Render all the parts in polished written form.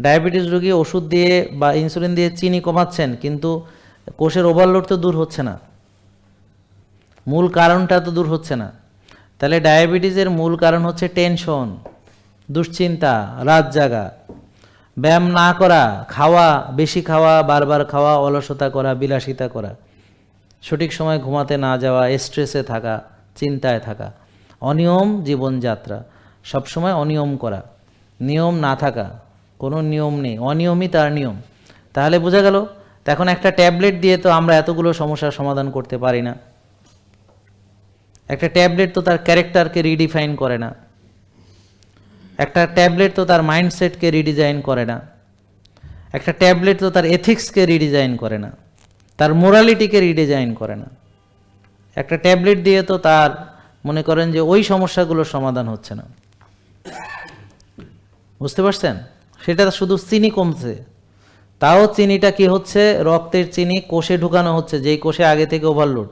Diabetes রোগী ওষুধ দিয়ে বা ইনসুলিন দিয়ে চিনি কমাচ্ছেন, কিন্তু কোষের ওভারলোড তো দূর হচ্ছে না, মূল কারণটা তো দূর হচ্ছে না। তাহলে ডায়াবেটিসের মূল কারণ হচ্ছে টেনশন, দুশ্চিন্তা, রাত জাগা, ব্যায়াম না করা, খাওয়া বেশি খাওয়া, বারবার খাওয়া, অলসতা করা, বিলাসিতা করা, সঠিক সময় ঘুমাতে না যাওয়া, স্ট্রেসে থাকা, চিন্তায় থাকা, অনিয়ম জীবনযাত্রা, সবসময় অনিয়ম করা, নিয়ম না থাকা, কোনো নিয়ম নেই, অনিয়মই তার নিয়ম। তাহলে বোঝা গেল, এখন একটা ট্যাবলেট দিয়ে তো আমরা এতগুলো সমস্যার সমাধান করতে পারি না। একটা ট্যাবলেট তো তার ক্যারেক্টারকে রিডিফাইন করে না, একটা ট্যাবলেট তো তার মাইন্ডসেটকে রিডিজাইন করে না, একটা ট্যাবলেট তো তার এথিক্সকে রিডিজাইন করে না, তার মোরালিটিকে রিডিজাইন করে না। একটা ট্যাবলেট দিয়ে তো তার মনে করেন যে ওই সমস্যাগুলোর সমাধান হচ্ছে না। বুঝতে পারছেন? সেটা শুধু চিনি কমছে, তাও চিনিটা কি হচ্ছে, রক্তের চিনি কোষে ঢুকানো হচ্ছে, যেই কোষে আগে থেকে ওভারলোড।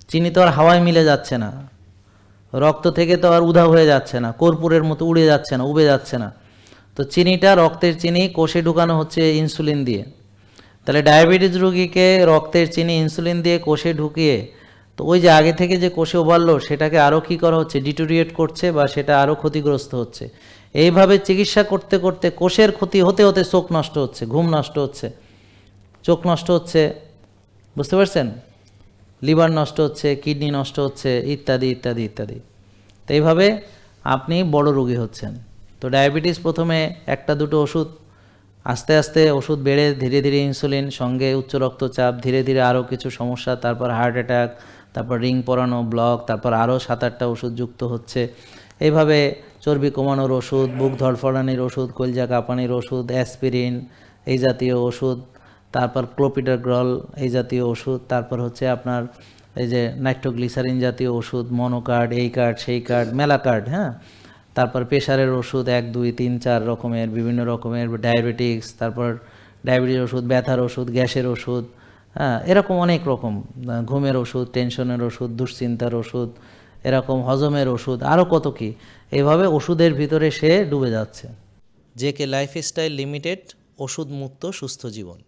চিনি তো আর হাওয়ায় মিলে যাচ্ছে না, রক্ত থেকে তো আর উধাও হয়ে যাচ্ছে না, কর্পূরের মতো উড়ে যাচ্ছে না, উবে যাচ্ছে না। তো চিনিটা, রক্তের চিনি কোষে ঢুকানো হচ্ছে ইনসুলিন দিয়ে। তাহলে ডায়াবেটিস রোগীকে রক্তের চিনি ইনসুলিন দিয়ে কোষে ঢুকিয়ে, তো ওই যে আগে থেকে যে কোষে ওভারলোড সেটাকে আরও কী করা হচ্ছে, ডিটোরিয়েট করছে, বা সেটা আরও ক্ষতিগ্রস্ত হচ্ছে। এইভাবে চিকিৎসা করতে করতে কোষের ক্ষতি হতে হতে চোখ নষ্ট হচ্ছে, ঘুম নষ্ট হচ্ছে, চোখ নষ্ট হচ্ছে, বুঝতে পারছেন, লিভার নষ্ট হচ্ছে, কিডনি নষ্ট হচ্ছে, ইত্যাদি ইত্যাদি ইত্যাদি। তো এইভাবে আপনি বড় রোগী হচ্ছেন। তো ডায়াবেটিস প্রথমে একটা দুটো ওষুধ, আস্তে আস্তে ওষুধ বেড়ে ধীরে ধীরে ইনসুলিন, সঙ্গে উচ্চ রক্তচাপ, ধীরে ধীরে আরও কিছু সমস্যা, তারপর হার্ট অ্যাটাক, তারপর রিং পরানো, ব্লক, তারপর আরও 7-8টা ওষুধ যুক্ত হচ্ছে। এইভাবে চর্বি কমানোর ওষুধ, বুক ধড়ফড়ানির ওষুধ, কলজা কাঁপানির ওষুধ, অ্যাসপিরিন এই জাতীয় ওষুধ, তারপর ক্লোপিডাগ্রল এই জাতীয় ওষুধ, তারপর হচ্ছে আপনার এই যে নাইট্রোগ্লিসারিন জাতীয় ওষুধ, মনোকার্ড, এই কার্ড সেই কার্ড, মেলা কার্ড, হ্যাঁ। তারপর প্রেশারের ওষুধ 1, 2, 3, 4 রকমের, বিভিন্ন রকমের, ডায়াবেটিক্স, তারপর ডায়াবেটিস ওষুধ, ব্যথার ওষুধ, গ্যাসের ওষুধ, হ্যাঁ, এরকম অনেক রকম, ঘুমের ওষুধ, টেনশনের ওষুধ, দুশ্চিন্তার ওষুধ, এরকম হজমের ওষুধ, আরও কত কি। এইভাবে ওষুধের ভিতরে সে ডুবে যাচ্ছে। জেকে লাইফস্টাইল লিমিটেড, ওষুধ মুক্ত সুস্থ জীবন।